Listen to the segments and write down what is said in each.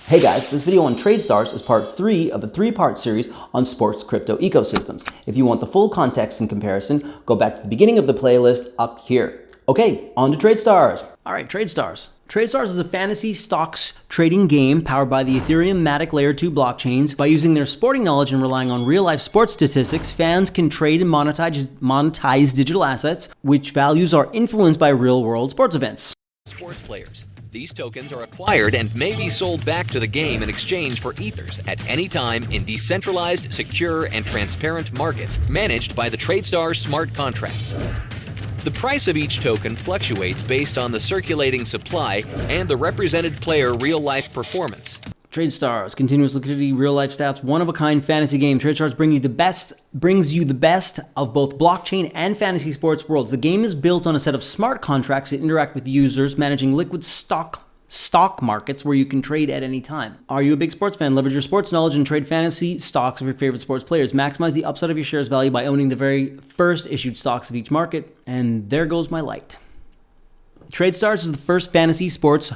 Hey guys, this video on TradeStars is part 3 of a 3-part series on sports crypto ecosystems. If you want the full context and comparison, go back to the beginning of the playlist up here. Okay, on to TradeStars. All right, TradeStars. TradeStars is a fantasy stocks trading game powered by the Ethereum Matic Layer 2 blockchains. By using their sporting knowledge and relying on real-life sports statistics, fans can trade and monetize digital assets, which values are influenced by real-world sports events. Sports players. These tokens are acquired and may be sold back to the game in exchange for ethers at any time in decentralized, secure, and transparent markets managed by the TradeStars smart contracts. The price of each token fluctuates based on the circulating supply and the represented player real-life performance. TradeStars, continuous liquidity, real-life stats, one-of-a-kind fantasy game. TradeStars brings you the best of both blockchain and fantasy sports worlds. The game is built on a set of smart contracts that interact with users, managing liquid stock markets where you can trade at any time. Are you a big sports fan? Leverage your sports knowledge and trade fantasy stocks of your favorite sports players. Maximize the upside of your shares value by owning the very first issued stocks of each market. And there goes my light. TradeStars is the first fantasy sports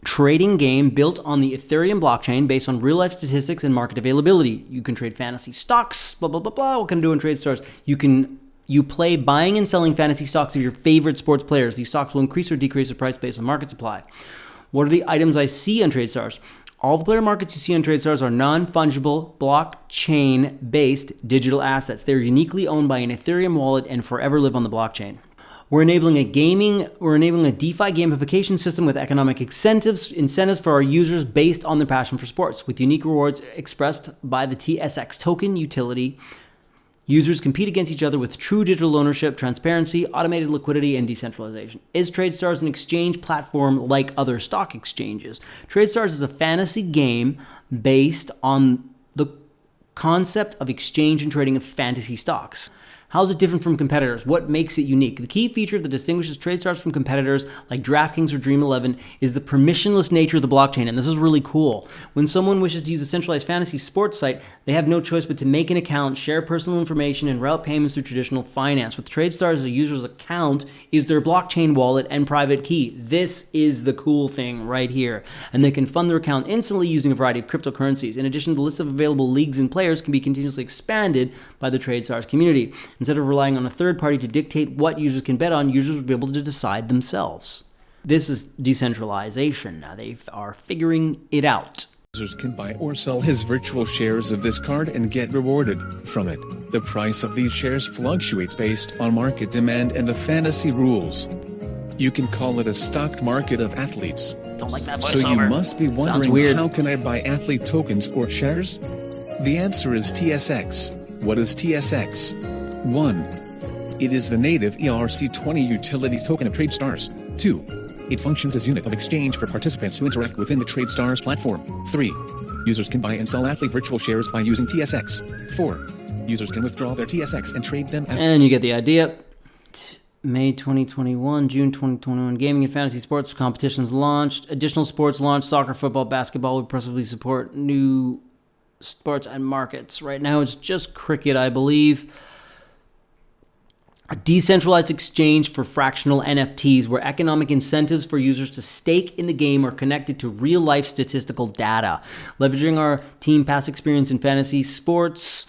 trading game built on the Ethereum blockchain based on real-life statistics and market availability. You can trade fantasy stocks, blah, blah, blah, blah. What can I do in TradeStars? You play buying and selling fantasy stocks of your favorite sports players. These stocks will increase or decrease the price based on market supply. What are the items I see on TradeStars? All the player markets you see on TradeStars are non-fungible, blockchain-based digital assets. They're uniquely owned by an Ethereum wallet and forever live on the blockchain. We're enabling a DeFi gamification system with economic incentives for our users based on their passion for sports. With unique rewards expressed by the TSX token utility, users compete against each other with true digital ownership, transparency, automated liquidity, and decentralization. Is TradeStars an exchange platform like other stock exchanges? TradeStars is a fantasy game based on the concept of exchange and trading of fantasy stocks. How is it different from competitors? What makes it unique? The key feature that distinguishes TradeStars from competitors like DraftKings or Dream11 is the permissionless nature of the blockchain, and this is really cool. When someone wishes to use a centralized fantasy sports site, they have no choice but to make an account, share personal information, and route payments through traditional finance. With TradeStars, a user's account is their blockchain wallet and private key. This is the cool thing right here. And they can fund their account instantly using a variety of cryptocurrencies. In addition, the list of available leagues and players can be continuously expanded by the TradeStars community. Instead of relying on a third party to dictate what users can bet on, users will be able to decide themselves. This is decentralization. Now they are figuring it out. Users can buy or sell his virtual shares of this card and get rewarded from it. The price of these shares fluctuates based on market demand and the fantasy rules. You can call it a stock market of athletes. Don't like that voiceover. So you must be wondering, how can I buy athlete tokens or shares? The answer is TSX. What is TSX? 1. It is the native ERC20 utility token of TradeStars. 2. It functions as unit of exchange for participants who interact within the TradeStars platform. 3. Users can buy and sell athlete virtual shares by using TSX. 4. Users can withdraw their TSX and trade them. And you get the idea. May 2021, June 2021, gaming and fantasy sports competitions launched. Additional sports launched. Soccer, football, basketball would possibly support new sports and markets. Right now it's just cricket, I believe. A decentralized exchange for fractional NFTs where economic incentives for users to stake in the game are connected to real-life statistical data. Leveraging our team past experience in fantasy sports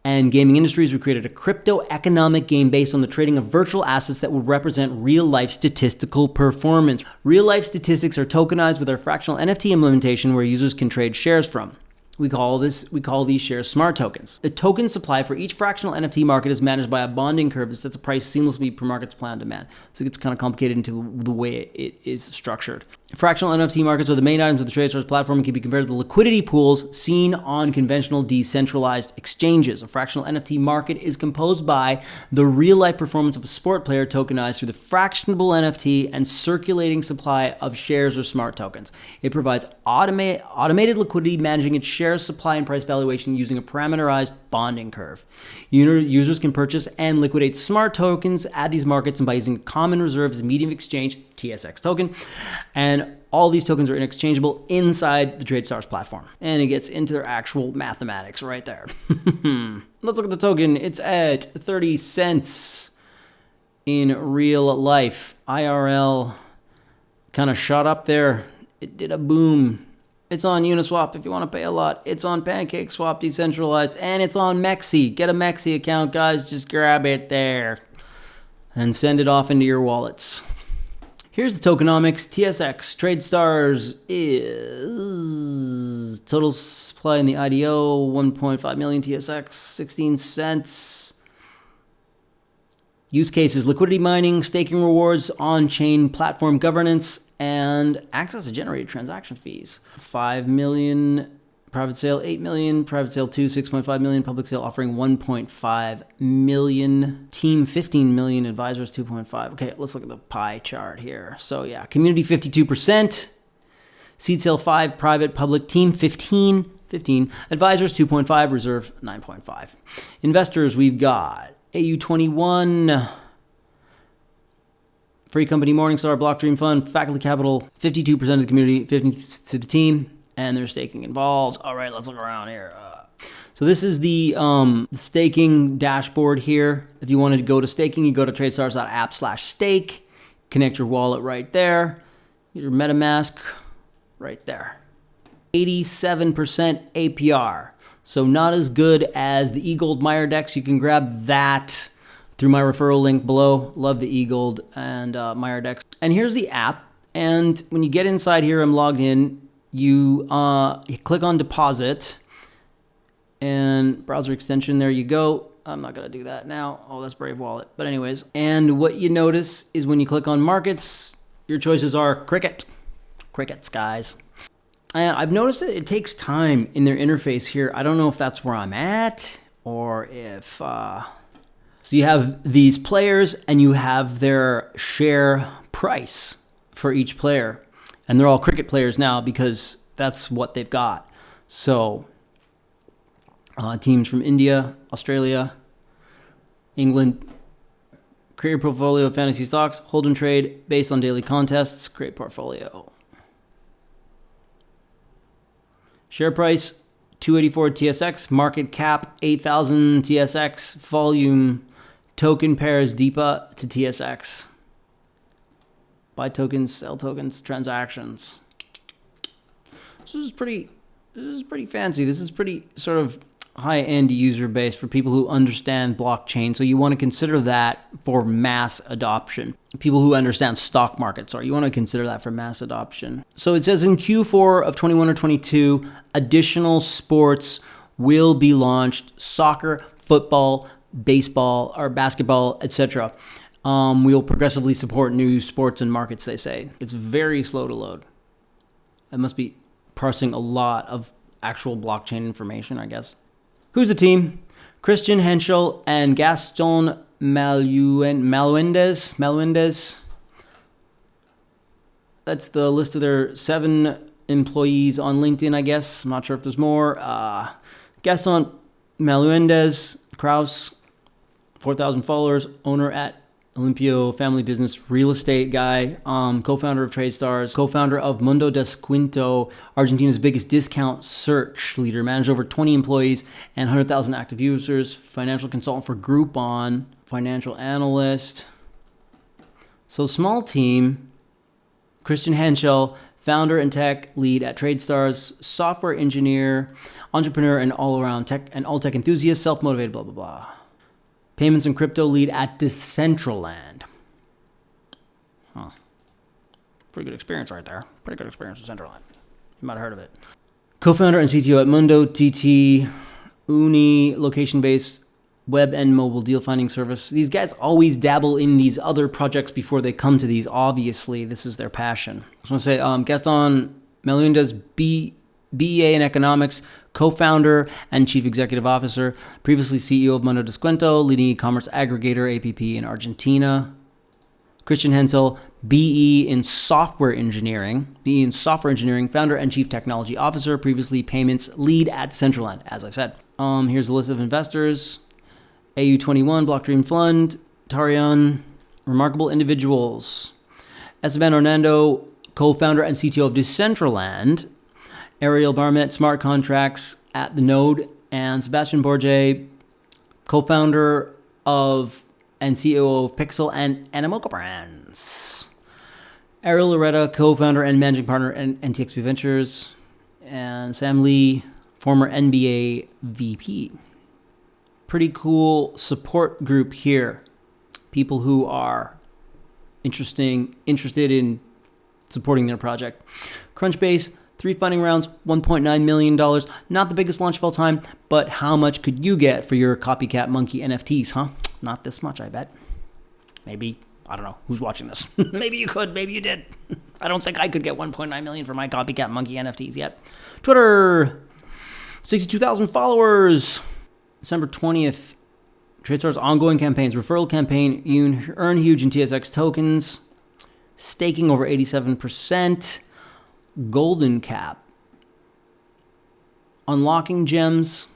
and gaming industries, we created a crypto economic game based on the trading of virtual assets that will represent real-life statistical performance. Real-life statistics are tokenized with our fractional NFT implementation where users can trade shares from. We call these shares smart tokens. The token supply for each fractional NFT market is managed by a bonding curve that sets a price seamlessly per market supply and demand. So it gets kind of complicated into the way it is structured. Fractional NFT markets are the main items of the TradeStars platform and can be compared to the liquidity pools seen on conventional decentralized exchanges. A fractional NFT market is composed by the real-life performance of a sport player tokenized through the fractionable NFT and circulating supply of shares or smart tokens. It provides automated liquidity, managing its share supply and price valuation using a parameterized bonding curve. Users can purchase and liquidate smart tokens at these markets and by using common reserve as a medium of exchange, TSX token, and all these tokens are interchangeable inside the TradeStars platform. And it gets into their actual mathematics right there. Let's look at the token. It's at 30 cents in real life. IRL kind of shot up there. It did a boom. It's on Uniswap if you want to pay a lot. It's on PancakeSwap decentralized, and it's on Mexi. Get a Mexi account, guys. Just grab it there and send it off into your wallets. Here's the tokenomics. TSX TradeStars is total supply in the IDO 1.5 million TSX, 16 cents. Use cases: liquidity mining, staking rewards, on-chain platform governance, and access to generated transaction fees. 5 million private sale, 8 million private sale 2, 6.5 million public sale offering 1.5 million, team 15 million, advisors 2.5. Okay, let's look at the pie chart here. So yeah, community 52%, seed sale 5, private public, team 15, advisors 2.5, reserve 9.5. Investors, we've got AU21, Free Company, Morningstar, Block Dream Fund, Faculty Capital, 52% of the community, 50% to the team, and there's staking involved. All right, let's look around here. So this is the staking dashboard here. If you wanted to go to staking, you go to tradestars.app/stake, connect your wallet right there, get your MetaMask right there. 87% APR. So not as good as the eGold Meyer Dex. You can grab that through my referral link below. Love the eGold and Meyer Dex. And here's the app. And when you get inside here, I'm logged in. You click on deposit and browser extension. There you go. I'm not going to do that now. Oh, that's Brave Wallet. But anyways, and what you notice is when you click on markets, your choices are crickets, guys. And I've noticed that it takes time in their interface here. I don't know if that's where I'm at or if... So you have these players and you have their share price for each player. And they're all cricket players now because that's what they've got. So teams from India, Australia, England, create a portfolio of fantasy stocks, hold and trade based on daily contests, create portfolio. Share price, 284 TSX, market cap, 8,000 TSX, volume, token pairs, DEPA to TSX. Buy tokens, sell tokens, transactions. This is pretty fancy. This is pretty sort of high-end user base for people who understand blockchain. So you want to consider that for mass adoption. People who understand stock markets, you want to consider that for mass adoption. So it says in Q4 of 21 or 22, additional sports will be launched: soccer, football, baseball, or basketball, etc. We will progressively support new sports and markets, they say. It's very slow to load. It must be parsing a lot of actual blockchain information, I guess. Who's the team? Christian Henschel and Gaston Maluendez. That's the list of their 7 employees on LinkedIn, I guess. I'm not sure if there's more. Gaston Maluendez, Kraus, 4,000 followers, owner at Olimpio Family Business, real estate guy, co-founder of TradeStars, co-founder of Mundo Descuento, Argentina's biggest discount search leader, managed over 20 employees and 100,000 active users, financial consultant for Groupon, financial analyst. So small team. Christian Henschel, founder and tech lead at TradeStars, software engineer, entrepreneur, and all-around tech and all tech enthusiast, self-motivated, blah, blah, blah. Payments and crypto lead at Decentraland. Pretty good experience right there. Pretty good experience with Decentraland. You might have heard of it. Co-founder and CTO at Mundo TT, Uni, location-based web and mobile deal finding service. These guys always dabble in these other projects before they come to these. Obviously, this is their passion. I just want to say, Gaston Melendez, BEA in economics, co-founder and chief executive officer, previously CEO of Mundo Descuento, leading e-commerce aggregator APP in Argentina. Christian Henschel, BE in software engineering, founder and chief technology officer, previously payments lead at Decentraland, as I said. Here's a list of investors. AU21, Block Dream Fund, Tarion, remarkable individuals. Esteban Hernando, co-founder and CTO of Decentraland. Ariel Barmet, smart contracts at the Node, and Sebastian Borge, co-founder of and CEO of Pixel and Animoca Brands. Ariel Loretta, co-founder and managing partner at NTXP Ventures. And Sam Lee, former NBA VP. Pretty cool support group here. People who are interested in supporting their project. Crunchbase, 3 funding rounds, $1.9 million. Not the biggest launch of all time, but how much could you get for your Copycat Monkey NFTs, huh? Not this much, I bet. Maybe, I don't know, who's watching this? Maybe you could, maybe you did. I don't think I could get 1.9 million for my Copycat Monkey NFTs yet. Twitter, 62,000 followers. December 20th, TradeStars ongoing campaigns, referral campaign, you earn huge in TSX tokens, staking over 87%, golden cap, unlocking gems.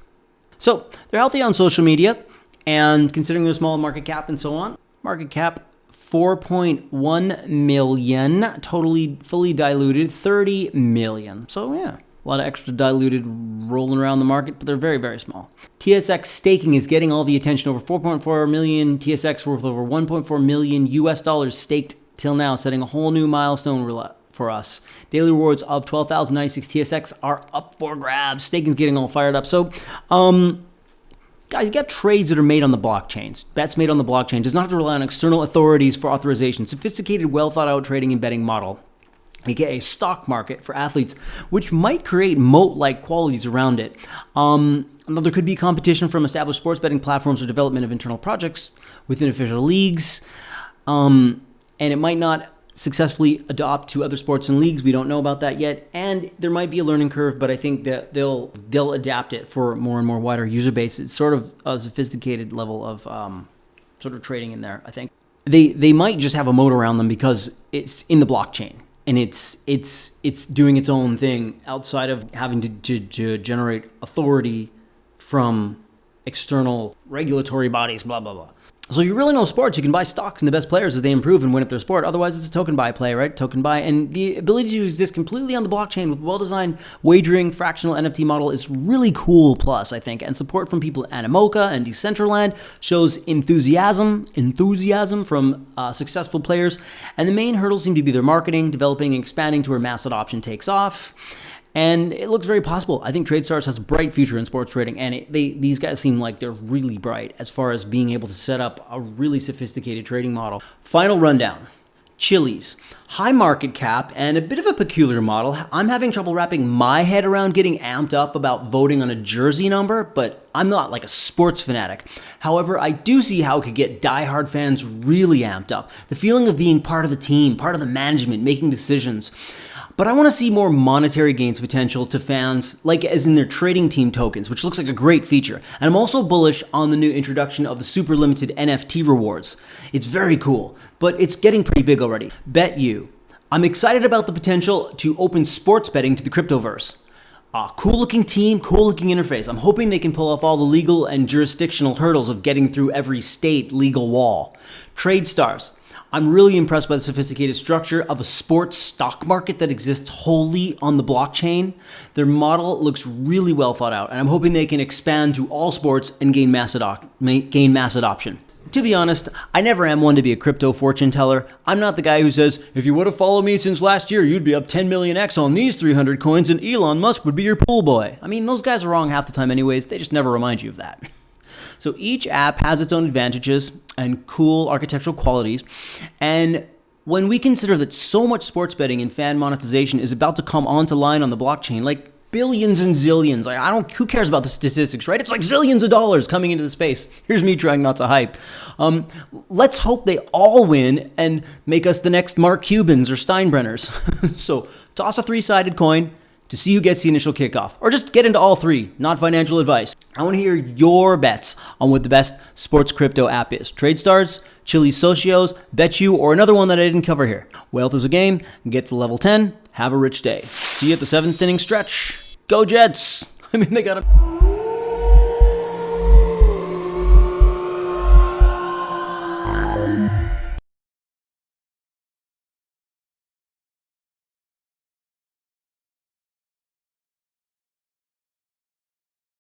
So they're healthy on social media, and considering their small market cap and so on, market cap 4.1 million, totally fully diluted 30 million. So yeah, a lot of extra diluted rolling around the market, but they're very, very small. TSX staking is getting all the attention. Over 4.4 million TSX worth over 1.4 million US dollars staked till now, setting a whole new milestone for us. Daily rewards of 12,096 TSX are up for grabs. Staking's getting all fired up. So, guys, you got trades that are made on the blockchains. Bets made on the blockchain. Does not have to rely on external authorities for authorization. Sophisticated, well thought out trading and betting model, aka stock market for athletes, which might create moat-like qualities around it. There could be competition from established sports betting platforms or development of internal projects within official leagues, and it might not successfully adopt to other sports and leagues. We don't know about that yet, and there might be a learning curve, but I think that they'll adapt it for more and more wider user base. It's sort of a sophisticated level of sort of trading in there. I think they might just have a moat around them because it's in the blockchain. And it's doing its own thing outside of having to generate authority from external regulatory bodies, blah, blah, blah. So if you really know sports, you can buy stocks in the best players as they improve and win at their sport. Otherwise, it's a token buy play, right? Token buy. And the ability to exist completely on the blockchain with well-designed wagering fractional NFT model is really cool plus, I think. And support from people at Animoca and Decentraland shows enthusiasm from successful players. And the main hurdles seem to be their marketing, developing, and expanding to where mass adoption takes off. And it looks very possible. I think TradeStars has a bright future in sports trading, and these guys seem like they're really bright as far as being able to set up a really sophisticated trading model. Final rundown. Chiliz. High market cap and a bit of a peculiar model. I'm having trouble wrapping my head around getting amped up about voting on a jersey number, but I'm not like a sports fanatic. However, I do see how it could get diehard fans really amped up. The feeling of being part of the team, part of the management, making decisions. But I want to see more monetary gains potential to fans, like as in their trading team tokens, which looks like a great feature. And I'm also bullish on the new introduction of the super limited NFT rewards. It's very cool, but it's getting pretty big already. BetU. I'm excited about the potential to open sports betting to the cryptoverse. Cool looking team, cool looking interface. I'm hoping they can pull off all the legal and jurisdictional hurdles of getting through every state legal wall. TradeStars. I'm really impressed by the sophisticated structure of a sports stock market that exists wholly on the blockchain. Their model looks really well thought out, and I'm hoping they can expand to all sports and gain mass adoption. To be honest, I never am one to be a crypto fortune teller. I'm not the guy who says, if you would have followed me since last year, you'd be up 10 million X on these 300 coins and Elon Musk would be your pool boy. I mean, those guys are wrong half the time anyways. They just never remind you of that. So each app has its own advantages and cool architectural qualities. And when we consider that so much sports betting and fan monetization is about to come onto line on the blockchain, like billions and zillions, who cares about the statistics, right? It's like zillions of dollars coming into the space. Here's me trying not to hype. Let's hope they all win and make us the next Mark Cubans or Steinbrenners. So toss a 3-sided coin to see who gets the initial kickoff, or just get into all 3, not financial advice. I want to hear your bets on what the best sports crypto app is. TradeStars, Chiliz Socios, BetU, or another one that I didn't cover here. Wealth is a game. Get to level 10. Have a rich day. See you at the 7th inning stretch. Go Jets! I mean, they got a...